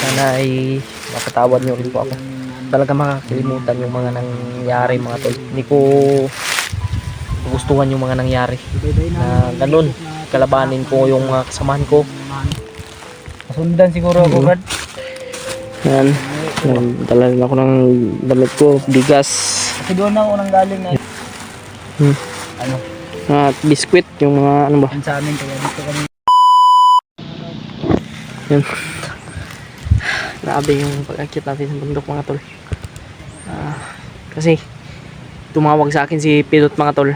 Sana ay mapatawad nyo rin po ako. Talaga makakalimutan yung mga nangyari mga tol. Hindi ko gustuhan yung mga nangyari na ganun. Kalabanin ko yung mga kasamahan ko. Sundan siguro ako, Brad. Yan. Dala rin ako ng damit ko, bigas. Kasi doon ako nang galing na ano, At biskwit, yung mga ano ba. sa amin kaya dito kami. Yan. Grabe yung pag-akit natin sa bundok mga tol. Kasi tumawag sa akin si Pilot mga tol.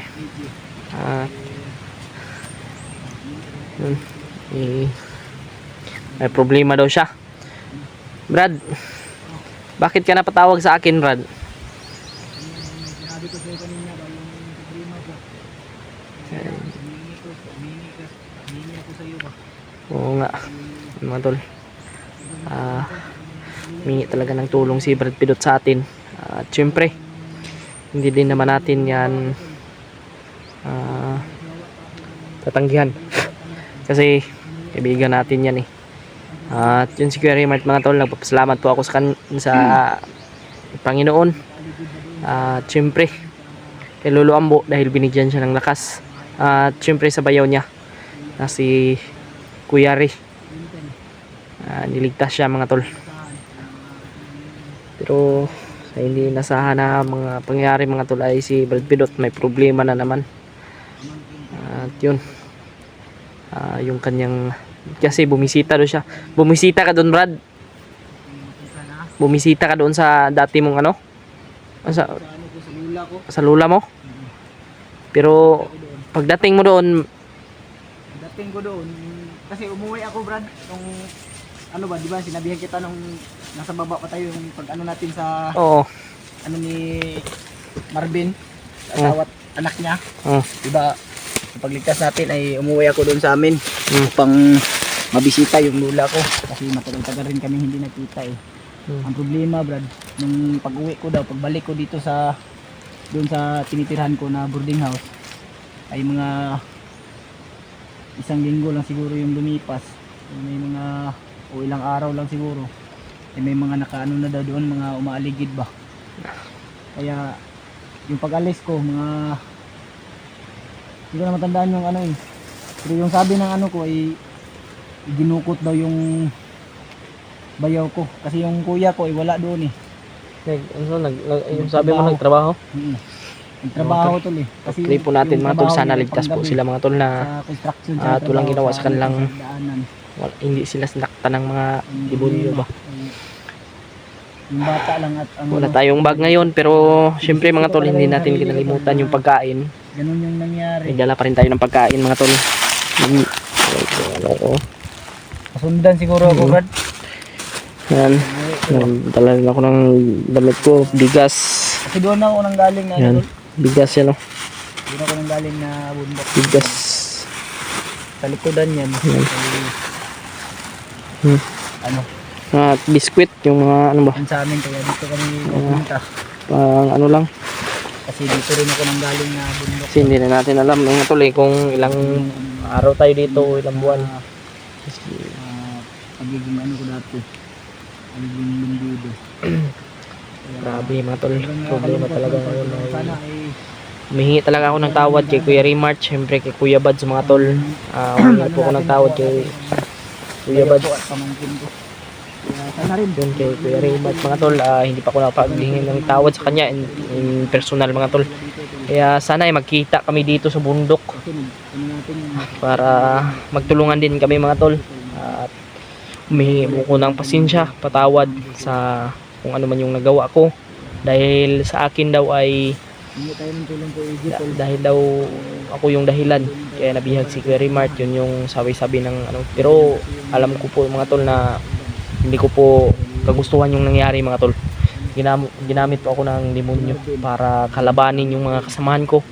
Yun. May problema daw siya. Brad, bakit ka napatawag sa akin, Brad? Sinabi ko sa'yo kanina ba yung problema ko. Humingi ako sa'yo ba? Oo nga, mga tol. Humingi talaga ng tulong si Brad Pilot sa atin. At syempre, hindi din naman natin yan tatanggihan. Kasi kaibigan natin yan eh. At yun si Kuya Raymart mga tol, nagpapasalamat po ako sa Panginoon. At syempre kay Lolo Ambo dahil binigyan siya ng lakas. At syempre sa bayaw niya na si Kuya Ray, niligtas siya mga tol. Pero sa hindi nasahan na mga pangyayari mga tol ay si Brad Pilot may problema na naman. At yun, yung kanyang, kasi bumisita doon siya. Bumisita ka doon, Brad? Bumisita ka doon sa dati mong ano? Sa lula ko. Sa lula mo? Pero pagdating mo doon, Dating ko doon, kasi umuwi ako, Brad, nung ano ba, di ba sinabihan kita nung nasa baba pa tayo yung pag ano natin sa oo. ano ni Marvin, asawa at anak niya. Di ba pagligtas natin ay umuwi ako doon sa amin upang mabisita yung lula ko kasi matagal-tagal rin kami hindi nakita eh. Ang problema, Brad, nung pag-uwi ko daw, pagbalik ko dito sa doon sa tinitirhan ko na boarding house ay mga isang linggo lang siguro yung lumipas. May mga o ilang araw lang siguro. Eh, may mga nakaano na daw doon, mga umaaligid ba. Kaya yung pag-alis ko, mga hindi ko na matandaan yung ano eh. Pero yung sabi ng ano ko ay ginukot daw yung bayaw ko. Kasi yung kuya ko ay wala doon eh. Yung sabi mo nagtrabaho? Nagtrabaho tol eh. Kasi Pray po natin mga tol, sana ligtas po sila mga tol na sa construction at walang ginawa sa kanilang daanan. hindi sila sinaktan ng mga demonyo ba. Yung bata lang at ang Wala tayong bag ngayon pero syempre mga tol hindi natin kinalimutan yung pagkain. ganun yung nangyari. May dala pa rin tayo ng pagkain mga tol. Kasundan siguro ako, Brad. Yan. Dala rin ako ng damit ko, bigas. Kasi doon ako nang galing na Yan. Bigas yan oh. doon ako nang galing na bundok. Bigas. Sa likodan yan. Ano? At biskwit, yung mga ano ba. Sa amin kaya dito kami pupunta. Pang ano lang. Kasi dito rin ako nang galing na bundok. Kasi hindi na natin alam mga tol kung ilang araw tayo dito, ilang buwan. Pagiging ano ko dati. Pagiging bindido. Grabe mga tol, problema talaga ngayon. Sana ay Humihingi talaga ako ng tawad kay Kuya Raymart, syempre kay Kuya Bads mga tol. Humihingi po ako ng tawad kay Kuya Bads. pamangkin ko. Sana rin. Yun kay Kuya Raymart mga tol, hindi pa ako nakapaghingi ng tawad sa kanya in personal mga tol. Kaya sana ay magkita kami dito sa bundok Kasi ano natin para magtulungan din kami mga tol. At humihingi po ko ng pasensya, patawad sa kung ano man yung nagawa ko. Dahil sa akin daw ay hindi tayo ng tulong po Egypt. dahil daw ako yung dahilan kaya nabihag si Kuya Raymart, yun yung sabi-sabi ng ano. Pero alam ko po mga tol na hindi ko po kagustuhan yung nangyari mga tol. Ginamit po ako ng demonyo para kalabanin yung mga kasamahan ko.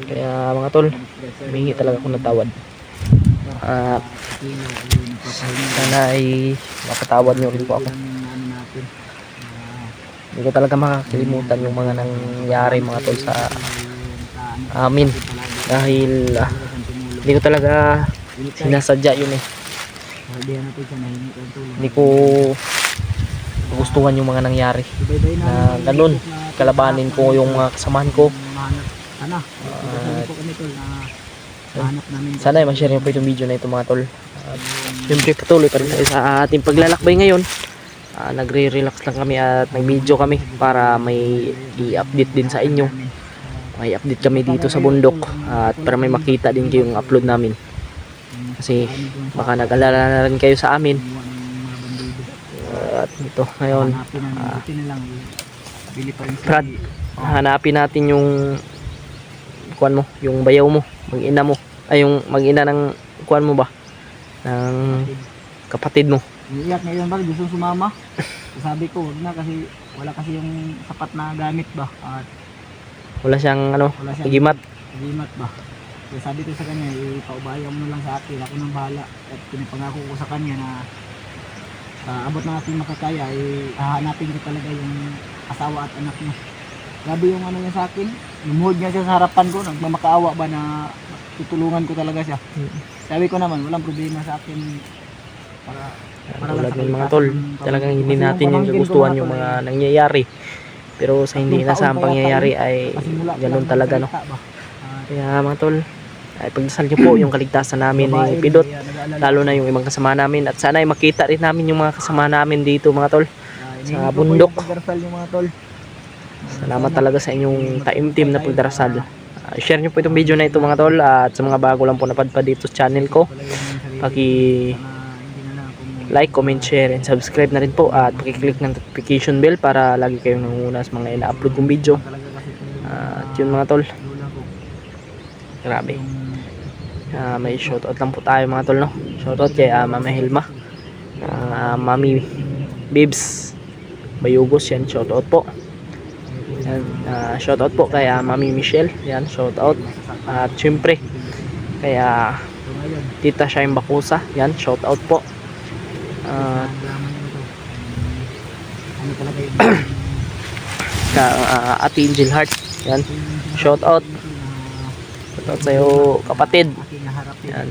Kaya mga tol, humingi talaga ako ng tawad. Sana ay mapatawad nyo rin po ako. Hindi ko talaga makakalimutan yung mga nangyari mga tol sa amin. Dahil hindi ko talaga sinasadya yun eh. Sabihan natin siya nahingi ng tulong. Hindi ko gustuhan yung mga nangyari. Ibay-bay Na ganun, kalabanin ko yung mga kasamahan ko. Mahanap. Sana. Sabi po kami tol na mahanap namin. Sana ay ma-share nyo po itong video na ito mga tol. At syempre patuloy pa rin tayo sa ating paglalakbay ngayon. Nagre-relax lang kami at nag-video kami para may i-update din sa inyo. May update kami dito sa bundok at para may makita din kayo yung upload namin. Kasi baka nag-alala na rin kayo sa amin. At ito ngayon, Brad, hanapin natin yung kuan mo, yung bayaw mo, mag-ina mo. Ay yung mag-ina ng kuan mo ba? Ng kapatid mo. Iiyak ngayon ba? Gusto sumama? Sabi ko, wag na kasi wala kasi yung sapat na gamit ba? At Wala siyang ano, wala siyang gimat. gimat ba? Kaya sabi ko sa kanya, ipaubayan mo na lang sa akin, ako nang bahala. At pinapangako ko sa kanya na abot na ating makakaya, hahanapin ko talaga yung asawa at anak niya. Grabe yung ano niya sa akin, lumuhod niya siya sa harapan ko, nagmamakaawa ba na tutulungan ko talaga siya. Sabi ko naman, walang problema sa akin para Tulad ng mga tol, talagang hindi natin yung kagustuhan yung mga nangyayari. Pero sa hindi inaasahang pangyayari ay ganun talaga, no. Kaya mga tol, ay pagdasal nyo po yung kaligtasan namin ni Pidot, lalo na yung ibang kasama namin, at sana ay makita rin namin yung mga kasama namin dito mga tol sa bundok. Salamat talaga sa inyong taimtim na pagdarasal. Share nyo po itong video na ito mga tol, at sa mga bago lang po napadpad dito sa channel ko, like, comment, share, and subscribe na rin po, at pakiclick ng notification bell para lagi kayong nangunguna sa mga ina-upload kong video. At yun mga tol, grabe. May shoutout lang po tayo mga tol, no. Shoutout kay Mama Hilma, Mami Bibs Bayugos, yan, shoutout po. Yan, shoutout po kay Mami Michelle, yan, shoutout. At syempre kay Tita Shaim Bakusa, yan, shoutout po. Ate Angel Heart, yan, shoutout. Shoutout sa iyo kapatid, yan.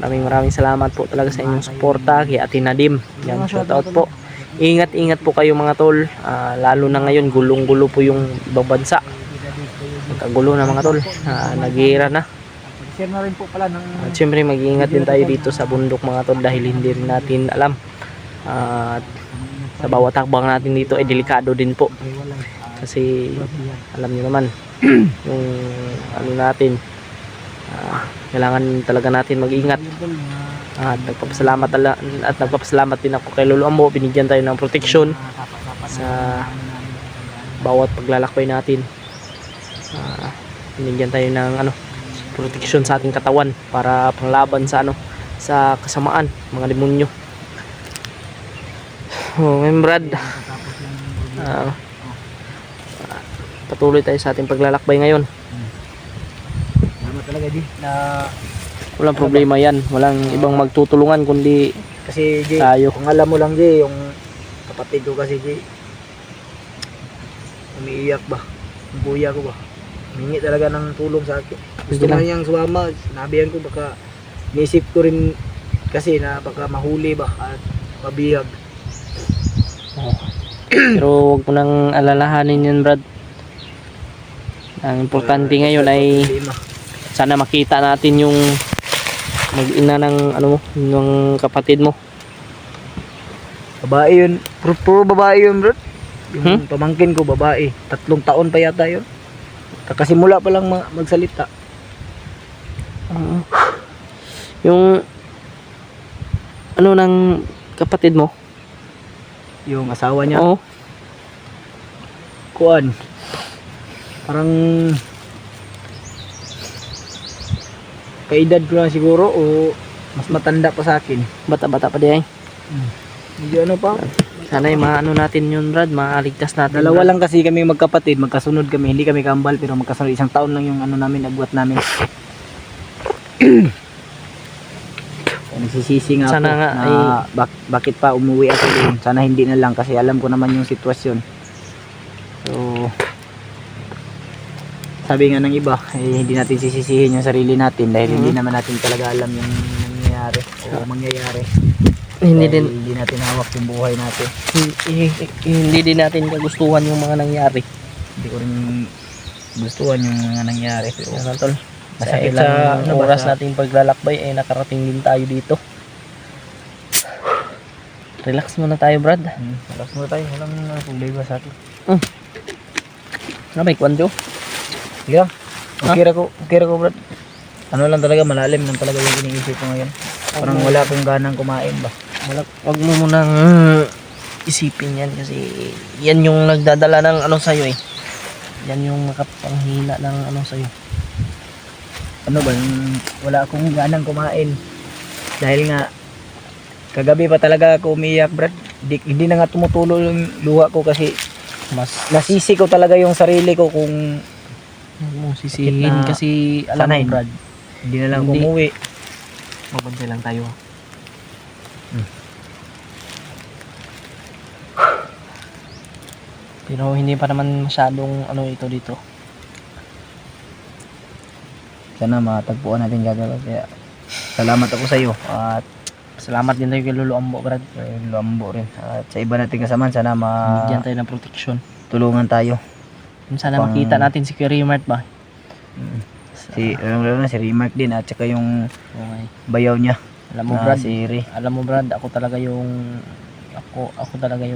Maraming salamat po talaga sa inyong suporta. Kay Ate Nadim, yan, shoutout po. Ingat po kayo mga tol, lalo na ngayon gulong-gulo po yung ibang bansa. Nagkagulo na mga tol, naghihira na. Share na rin po pala ng At syempre mag-iingat din tayo dito sa bundok mga tol, dahil hindi rin natin alam. At sa bawat hakbang natin dito ay delikado din po. Kasi alam niyo naman yung ano natin, kailangan talaga natin mag-ingat. At nagpapasalamat din ako kay Lolo Ambo, binigyan tayo ng proteksyon sa bawat paglalakbay natin. Binigyan tayo ng ano, proteksyon sa ating katawan para panglaban sa ano, sa kasamaan, mga demonyo. Brad, patuloy tayo sa ating paglalakbay ngayon. Salamat talaga di na Walang problema yan, walang ibang magtutulungan kundi kasi G, tayo. kung alam mo lang G, yung kapatid ko kasi G, umiiyak ba, yung kuya ko ba, humingi talaga ng tulong sa akin. Gusto na niyang sumama, sinabihan ko baka nisip ko rin kasi na baka mahuli ba at mabihag. Pero huwag mo nang alalahanin yun, Brad. Ang importante ngayon ay sana makita natin yung mag-ina ng ano mo, yung kapatid mo. Babae yun, puro babae yun bro. Yung pamangkin ko babae, 3 taon pa yata yun. Kakasimula pa lang magsalita. Yung ano ng kapatid mo? Yung asawa niya. Oo. Kuan. Parang kaedad ko lang siguro o mas matanda pa sa akin. Bata-bata pa din. Hindi ano pa. Sana ay maano natin yun, Brad, maaligtas natin. Dalawa Brad. lang kasi kami magkapatid, magkasunod kami. Hindi kami kambal pero magkasunod. 1 taon lang yung ano namin, nagbuat namin. Nagsisisi nga Sana ako nga na ay bakit pa umuwi ako doon. Sana hindi na lang kasi alam ko naman yung sitwasyon. So sabi nga ng iba, hindi natin sisisihin yung sarili natin dahil hindi naman natin talaga alam yung nangyayari. nangyari o mangyayari. Hindi Dahil din hindi natin hawak yung buhay natin. hindi din natin kagustuhan yung mga nangyari. Hindi ko rin gustuhan yung mga nangyari. Pero Yan tol. Sa masakit ilang sa ano ba, oras sa- nating paglalakbay ay nakarating din tayo dito. Relax muna tayo, Brad. Relax mo tayo. Walang problema sa atin. Nabay, Kwanjo. Sige lang. Okay ra ko, Brad. Ano lang talaga, malalim lang talaga yung iniisip ko ngayon. Parang wala akong ganang kumain ba. Wag mo munang isipin yan kasi yan yung nagdadala ng ano sa'yo eh. Yan yung makapanghina ng ano sa'yo. Ano ba, wala akong ganang kumain. Dahil nga, kagabi pa talaga ako umiyak, Brad. Hindi na nga tumutulo yung luha ko kasi Mas nasisi ko talaga yung sarili ko kung huwag mong sisihin na kasi alam sanay. mo, Brad, hindi na lang Hindi. umuwi. magbantay lang tayo. Pero hindi pa naman masyadong ano ito dito. Sana matagpuan natin gagawin. Kaya salamat ako sa iyo at Salamat din tayo kay Lolo Ambo, Brad. kay Lambo rin. At sa iba nating kasama, sana Bigyan tayo ng protection. matulungan tayo. Sana Pang- makita natin si Kuya Mart ba? Si, lalo na si Remark din at saka yung Okay. bayaw niya Alam mo, na Brad, si Iri. alam mo, Brad, ako talaga yung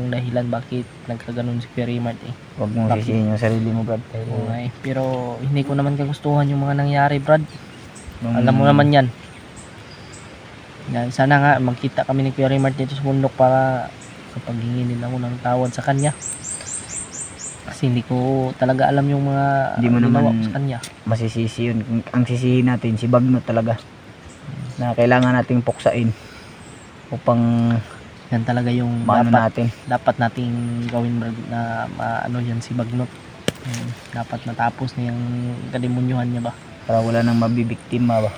dahilan bakit nagkaganon si Kuya Mart eh. Huwag mong Bakit? sisihin yung sarili mo, Brad. Dahil Okay. Pero hindi ko naman kagustuhan yung mga nangyari, Brad. nung- Alam mo naman yan. Yan, sana nga magkita kami ni Kuya Mart dito sa bundok para kapag hinginin ako ng tawad sa kanya. Kasi hindi ko talaga alam yung mga Hindi mo ginawa naman- ko sa kanya. masisisi yun. Ang sisihin natin, si Bagnot talaga. Na kailangan nating puksain upang Yan talaga yung maano dapat natin. nating gawin, Brad, na maano yan si Bagnot. Dapat matapos na yung kadimunyuhan niya ba. Para wala nang mabibiktima ba.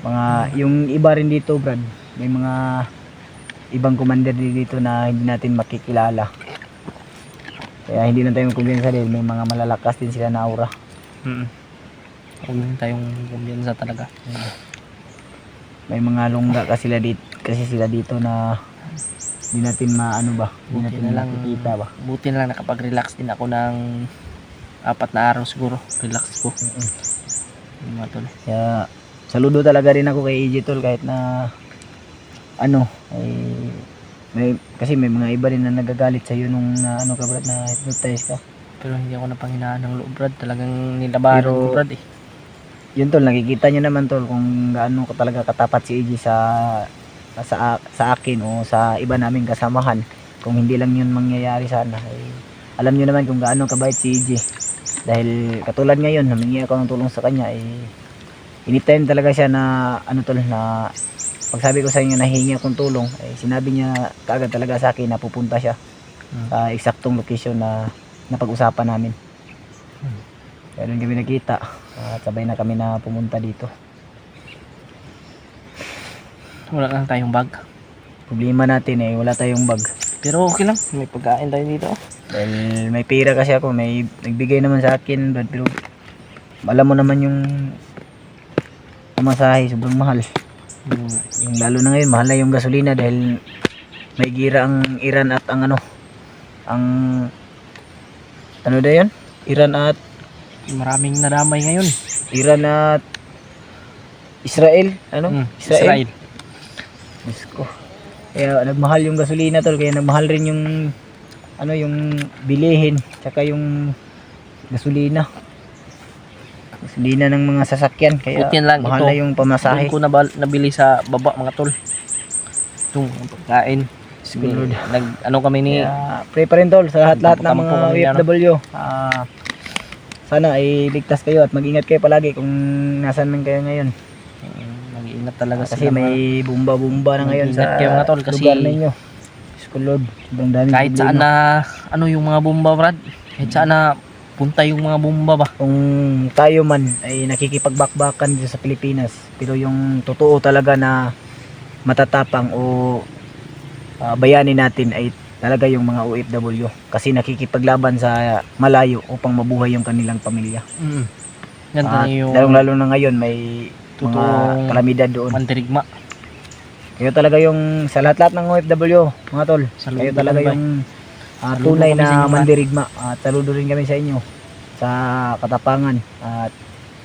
Mga, yung iba rin dito, Brad, may mga ibang commander din dito na hindi natin makikilala. Kaya hindi na tayo magkumbiyansa dahil may mga malalakas din sila na aura. Huwag lang tayong kumbiyansa talaga. May mga lungga kasi sila dito na hindi natin maano ba, hindi Buti natin na lang, makikita ba. buti na lang nakapag-relax din ako ng 4 na araw siguro. Relax ko. Yung mga tol. Kaya saludo talaga rin ako kay EJ Tol kahit na ano ay kasi may mga iba rin na nagagalit sa iyo nung na ano ka, Brad, na hypnotize ka. Pero hindi ako napanghinaan ng loob, Brad. Talagang nilabanan Pero- ko, Brad eh. Yun, Tol, nakikita nyo naman, Tol, kung gaano ka talaga katapat si EJ sa akin o sa iba naming kasamahan. Kung hindi lang yun mangyayari sana ay alam nyo naman kung gaano kabait si EJ. Dahil katulad ngayon, humingi ako ng tulong sa kanya ay anytime talaga siya na ano, Tol, na pag sabi ko sa inyo na hihingi akong tulong ay sinabi niya kaagad talaga sa akin na pupunta siya sa eksaktong location na napag-usapan namin. Kaya doon kami nakita at sabay na kami na pumunta dito. Wala lang tayong bag. Problema natin eh, wala tayong bag. Pero okay lang. May pagkain tayo dito. Dahil may pera kasi ako, may nagbigay naman sa akin, Brad, pero alam mo naman yung pamasahe, sobrang mahal. Yung lalo na ngayon, mahal na yung gasolina dahil may gira ang Iran at ang ano na yun? Iran at Maraming nadamay ngayon. Iran at Israel, ano? Israel. Diyos ko. Kaya nagmahal yung gasolina, Tol, kaya nagmahal rin yung ano, yung bilihin tsaka yung gasolina ng mga sasakyan, kaya Buti na lang mahal ito. na yung pamasahe. Doon ko nabili sa baba, mga tol. Itong pagkain. Siguro. Ano kami ni... Kaya pray pa rin, Tol, sa lahat ng Nagpapakampo mga kami na, OFW. Sana ay ligtas kayo at mag-ingat kayo palagi kung nasan man kayo ngayon. Mag-iingat talaga Kasi sila, mga- may bumba-bumba na ngayon Mag-ingat sa kayo, mga tol, kasi- lugar ninyo. Diyos ko, Lord, sobrang daming kahit saan problema. na ano yung mga bomba, Brad. Kahit saan na punta yung mga bomba ba. Kung tayo man ay nakikipagbakbakan dito sa Pilipinas, pero yung totoo talaga na matatapang o bayani natin ay talaga yung mga OFW kasi nakikipaglaban sa malayo upang mabuhay yung kanilang pamilya. Yan At tayo yung lalong lalo na ngayon may mga totoong kalamidad doon. mandirigma. Kayo talaga yung sa lahat-lahat ng OFW, mga tol. Saludo Kayo talaga kami, yung Saludo tunay kami sa na inyo, mandirigma. At saludo rin kami sa inyo sa katapangan at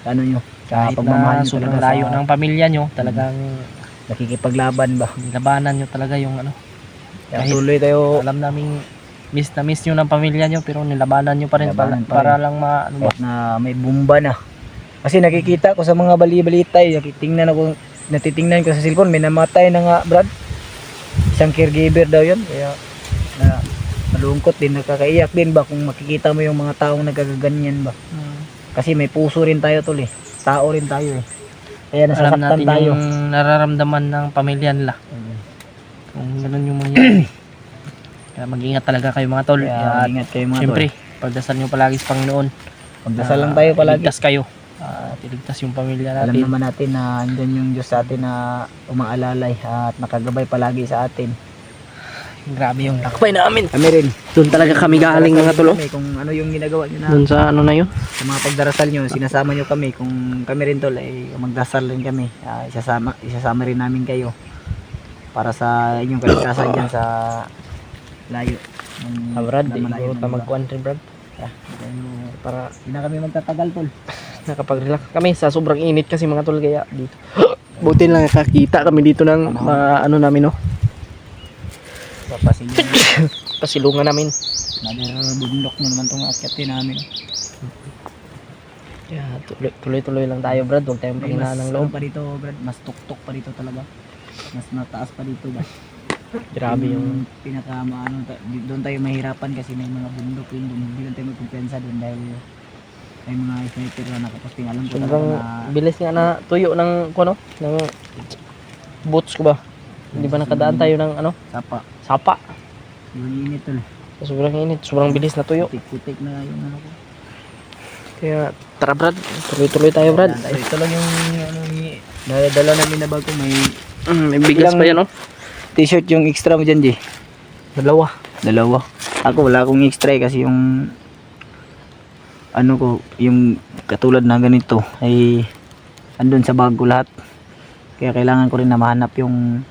ano nyo, sa Kahit pagmamahal na nyo sobrang talaga layo sa ng pamilya nyo, talagang nakikipaglaban ba. labanan nyo talaga yung ano. Kaya Kahit tuloy tayo alam naming miss na miss nyo ng pamilya nyo, pero nilabanan nyo pa rin, Nilabanan pa para rin. lang ano ba. kahit na may bomba na. Kasi nakikita ko sa mga bali-balita, natitingnan ko sa cellphone, may namatay na nga, Brad. Isang caregiver daw yun. Kaya na malungkot din, nakakaiyak din ba kung makikita mo yung mga taong nagkakaganyan ba. Kasi may puso rin tayo tol eh. Tao rin tayo eh. Kaya Alam nasasaktan natin tayo. yung nararamdaman ng pamilya nila. Kung ganun yung mangyayari. Kaya mag-ingat talaga kayo mga tol. Kaya At ingat kayo mga syempre, tol. pagdasal nyo palagi sa Panginoon. Pagdasal lang tayo palagi. Iligtas kayo. Iligtas yung pamilya Alam natin. naman natin na andyan yung Diyos sa atin na umaalalay at nakagabay palagi sa atin. Grabe yung lakbay namin. Kami rin. Doon talaga kami galing mga tol. Kami kung ano yung ginagawa nyo na Doon sa ano na yun. sa mga pagdarasal nyo, sinasama nyo kami. Kung kami rin tol, ay magdasal rin kami. Isasama rin namin kayo para sa inyong kaligtasan dyan sa layo. Brad, malayo iguro na ka lugar. magkuhan rin Brad. Para Hindi na kami magtatagal tol. nakapag-relax kami sa sobrang init kasi mga tol, kaya dito. Buti lang nakakita kami dito ng ano namin no. Papasilong. Pasilungan namin. Another bundok na naman itong akyatin namin. Kaya tuloy-tuloy lang tayo Brad. Huwag tayong May panghinaan mas ng ano loob. pa dito, Brad, mas tuktok pa dito talaga. Mas mataas pa dito ba? Grabe yung pinaka ano, doon tayo mahirapan kasi may mga bundok yun, doon hindi lang tayo magkumpensa doon dahil may mga sniper na nakaposting. Alam ko sobrang talaga na bilis nga na tuyo ng ano, ng boots ko ba. Hindi ba nakadaan tayo ng ano, sapa. yung init tol. Sobrang init, sobrang bilis na tuyo. Putik na yung ano ko. Kaya tara Brad, tuloy-tuloy tayo Brad. Ito lang yung ano ni dala namin na bago, May bigas pa yan no. t-shirt yung extra mo dyan, Jay. Dalawa. Ako wala akong extra kasi yung ano ko, yung katulad na ganito ay andun sa bag ko lahat. Kaya kailangan ko rin na mahanap yung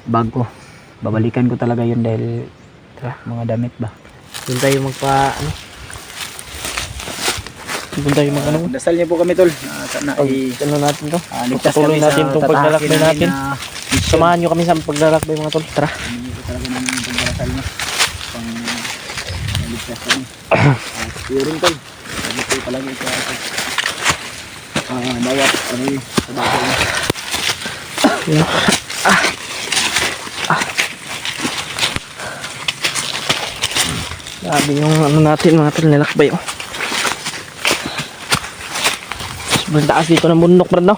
bag ko. Babalikan ko talaga yun dahil mga damit ba. Doon tayo magpa ano. Doon tayo mag ano. Dasal niyo po kami tol. Sana ay Ano natin to? ligtas Pagpatuloy kami natin sa itong paglalakbay natin. Samahan nyo kami sa paglalakbay mga tol. Tara. Hindi ko talaga namin yung pagdarasal niyo. Pang ligtas kami. Yun rin tol. Sabi ko talaga ito. Bawat ano yun. Sa bahay niyo. Grabe yung ano natin mga tol, nilakbay oh. Sobrang taas dito ng bundok Brad no.